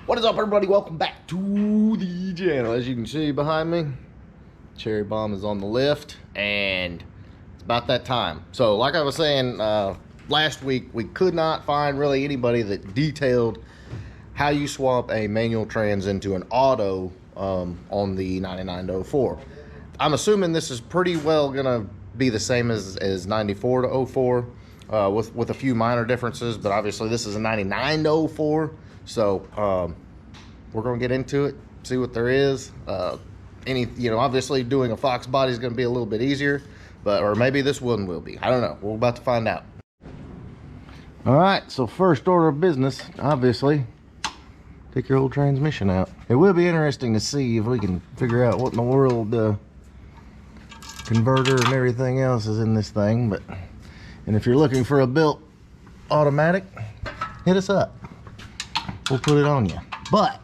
What is up, everybody? Welcome back to the channel. As you can see behind me, Cherry Bomb is on the lift, and it's about that time. So like I was saying last week, we could not find really anybody that detailed how you swap a manual trans into an auto on the 99 to 04. I'm assuming this is pretty well gonna be the same as 94 to 04 with a few minor differences, but obviously this is a 99 to 04. So we're gonna get into it, see what there is. Obviously doing a Fox body is gonna be a little bit easier, or maybe this one will be. I don't know. We're about to find out. All right, so first order of business, obviously, take your old transmission out. It will be interesting to see if we can figure out what in the world converter and everything else is in this thing. And if you're looking for a built automatic, hit us up. We'll put it on you. But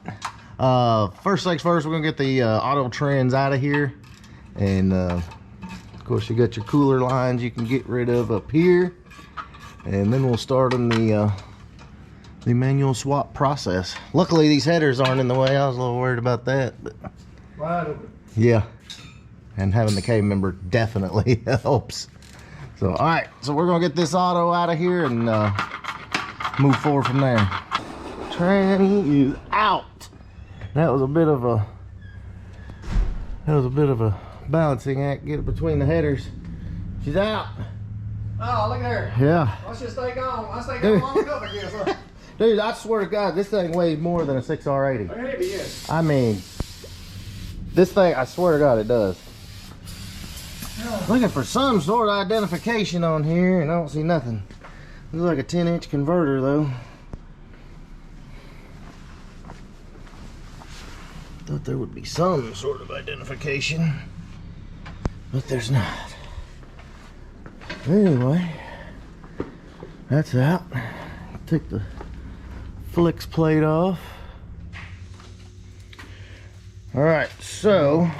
first things first, we're gonna get the auto trans out of here. And of course, you got your cooler lines you can get rid of up here. And then we'll start on the manual swap process. Luckily, these headers aren't in the way. I was a little worried about that, but wide open. Yeah, and having the K member definitely helps. So, all right, so we're gonna get this auto out of here and move forward from there. Tranny is out. That was a bit of a balancing act. Get it between the headers. She's out. Oh, look at her. Yeah. I should stay gone. I stay gone long enough, I guess. Huh? Dude, I swear to God, this thing weighs more than a 6R80. Oh, heavy, yes. I mean, this thing, I swear to God, it does. Looking for some sort of identification on here, and I don't see nothing. Looks like a 10-inch converter, though. Thought there would be some sort of identification, but there's not. Anyway, that's out. Take the flex plate off. All right, so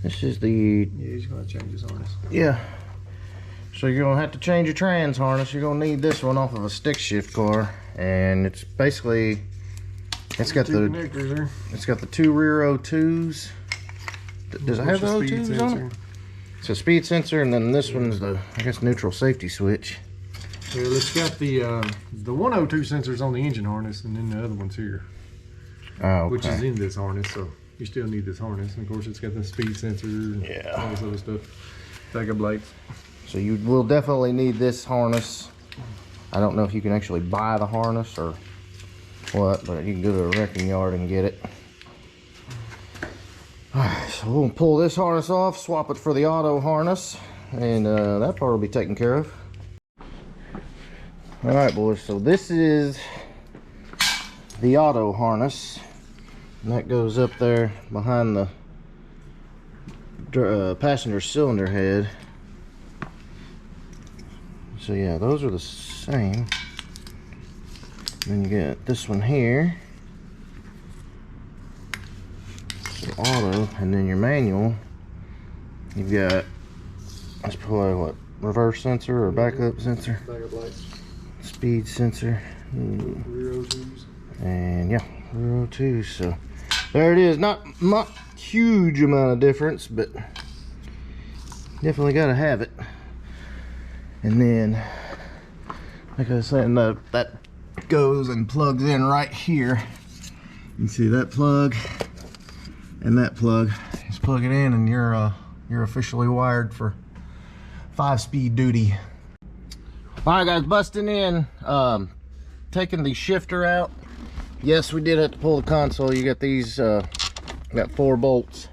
this is the... Yeah, he's gonna change his harness. Yeah. So you're gonna have to change your trans harness. You're gonna need this one off of a stick shift car, and it's basically... It's got the two rear O2s. Does it have the O2s on it? It's a speed sensor, and then this one's the, I guess, neutral safety switch. Well, it's got the one O2 sensors on the engine harness, and then the other one's here. Oh, okay. Which is in this harness, so you still need this harness. And of course, it's got the speed sensor and all this other stuff. Backup lights. So you will definitely need this harness. I don't know if you can actually buy the harness or what, but you can go to a wrecking yard and get it. Alright, so we'll pull this harness off, swap it for the auto harness, and that part will be taken care of. Alright, boys, so this is the auto harness, and that goes up there behind the passenger cylinder head. So yeah, those are the same. Then you get this one here, so auto, and then your manual. You've got, that's probably what, reverse sensor or backup sensor? Backup lights. Speed sensor. Rear O2s. And yeah, rear O2s. So there it is. Not huge amount of difference, but definitely got to have it. And then, like I was saying, that goes and plugs in right here. You see that plug and that plug. Just plug it in, and you're officially wired for 5-speed duty. All right, guys, busting in, taking the shifter out. Yes, we did have to pull the console. You got these, got 4 bolts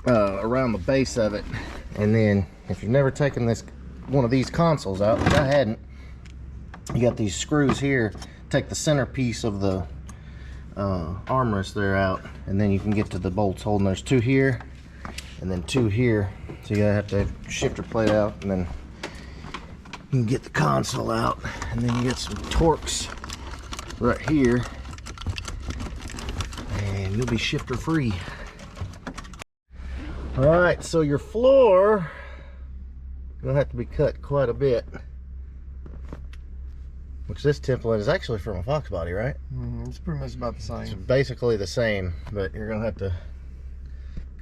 around the base of it, and then if you've never taken one of these consoles out, which I hadn't, you got these screws here. Take the centerpiece of the armrest there out, and then you can get to the bolts holding. There's 2 here and then 2 here, so you gotta have to have shifter plate out, and then you can get the console out, and then you get some Torx right here, and you'll be shifter free. All right, so your floor gonna have to be cut quite a bit. Which this template is actually from a Fox body, right? It's pretty much about the same. It's basically the same, but you're gonna have to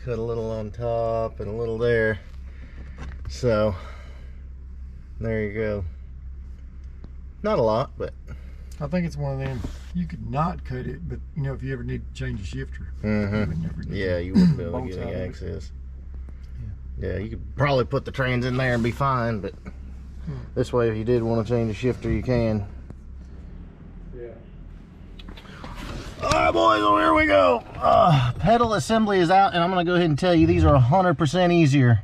cut a little on top and a little there. So there you go. Not a lot, but I think it's one of them. You could not cut it, but you know, if you ever need to change a shifter, you would never get you wouldn't be able to get any access. Yeah, you could probably put the trans in there and be fine, but this way, if you did want to change a shifter, you can. Yeah. All right, boys, well, here we go. Pedal assembly is out, and I'm going to go ahead and tell you these are 100% easier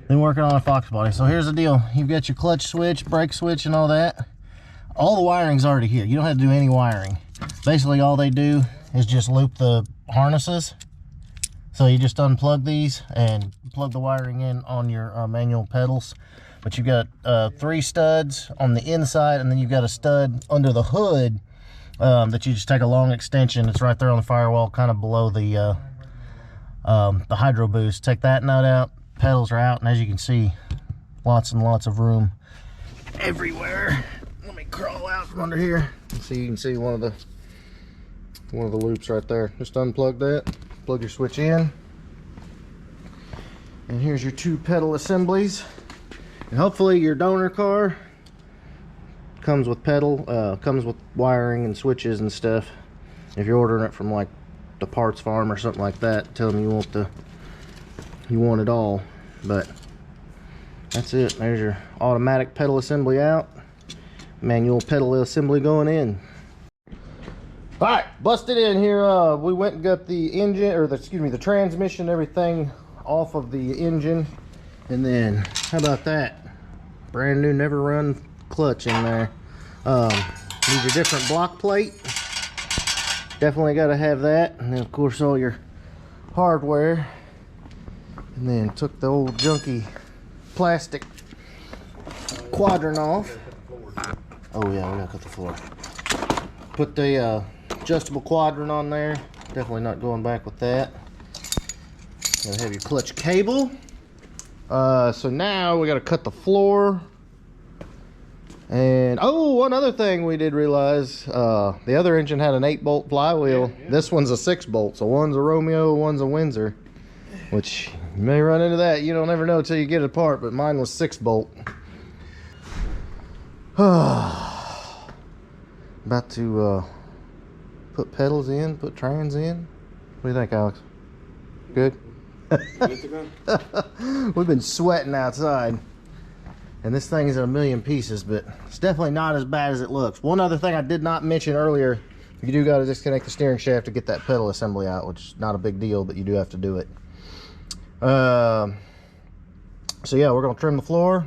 than working on a Fox body. So here's the deal. You've got your clutch switch, brake switch, and all that. All the wiring's already here. You don't have to do any wiring. Basically, all they do is just loop the harnesses. So you just unplug these and plug the wiring in on your manual pedals. But you've got 3 studs on the inside, and then you've got a stud under the hood that you just take a long extension. It's right there on the firewall, kind of below the hydro boost. Take that nut out, pedals are out, and as you can see, lots and lots of room everywhere. Let me crawl out from under here and see. You can see one of the loops right there. Just unplug that, plug your switch in, and here's your 2 pedal assemblies. And hopefully your donor car comes with comes with wiring and switches and stuff. If you're ordering it from like the parts farm or something like that, tell them you want it all. But that's it. There's your automatic pedal assembly out, manual pedal assembly going in. All right, busted in here. We went and got the engine, or the transmission, everything off of the engine. And then, how about that? Brand new, never run clutch in there. Need your different block plate. Definitely got to have that. And then, of course, all your hardware. And then took the old junky plastic quadrant off. Oh yeah, we gotta cut the floor. Put the adjustable quadrant on there. Definitely not going back with that. Gotta have your clutch cable. So now we got to cut the floor. And one other thing we did realize, the other engine had an 8-bolt flywheel. This one's a 6-bolt, so one's a Romeo, one's a Windsor, which you may run into that. You don't ever know until you get it apart, but mine was 6-bolt. About to put pedals in, put trans in. What do you think, Alex? Good? We've been sweating outside, and this thing is in a million pieces, but it's definitely not as bad as it looks. One other thing I did not mention earlier, you do got to disconnect the steering shaft to get that pedal assembly out, which is not a big deal, but you do have to do it. So yeah, we're gonna trim the floor,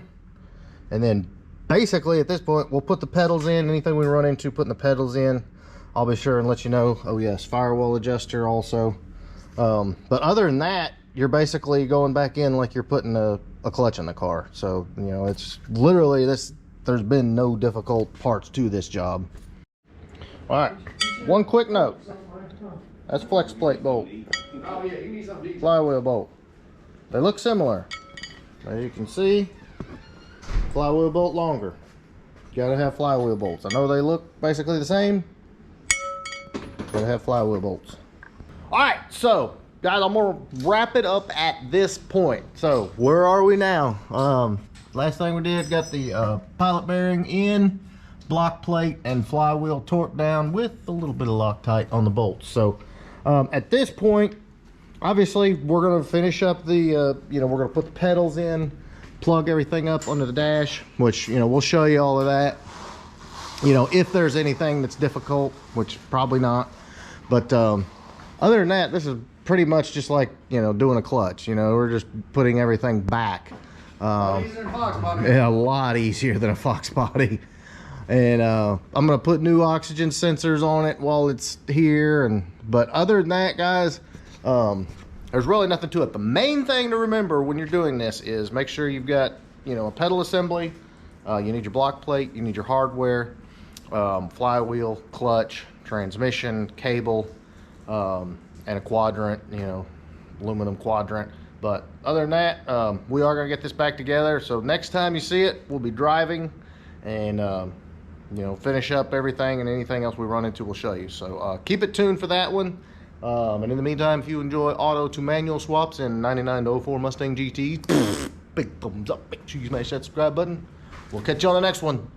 and then basically at this point we'll put the pedals in. Anything we run into putting the pedals in, I'll be sure and let you know. Oh yes, firewall adjuster also. But other than that, you're basically going back in like you're putting a clutch in the car. So, you know, it's literally this. There's been no difficult parts to this job. All right, one quick note. That's flex plate bolt. Oh yeah, you need something. Flywheel bolt. They look similar. As you can see, flywheel bolt longer. You gotta have flywheel bolts. I know they look basically the same. Gotta have flywheel bolts. All right, so guys, I'm gonna wrap it up at this point. So where are we now? Last thing we did, got the pilot bearing in, block plate and flywheel torqued down with a little bit of Loctite on the bolts. So at this point, obviously we're gonna finish up the we're gonna put the pedals in, plug everything up onto the dash, which we'll show you all of that. If there's anything that's difficult, which probably not, but other than that, this is pretty much just like, doing a clutch. We're just putting everything back. A lot easier than a Fox body. Yeah, a lot easier than a Fox body. And I'm gonna put new oxygen sensors on it while it's here. But other than that, guys, there's really nothing to it. The main thing to remember when you're doing this is make sure you've got, a pedal assembly. You need your block plate, you need your hardware, flywheel, clutch, transmission, cable, and a quadrant, aluminum quadrant. But other than that, we are gonna get this back together. So next time you see it, we'll be driving, and you know, finish up everything, and anything else we run into, we'll show you. So keep it tuned for that one. And in the meantime, if you enjoy auto to manual swaps in 99 to 04 Mustang GT, big thumbs up. Make sure you smash that subscribe button. We'll catch you on the next one.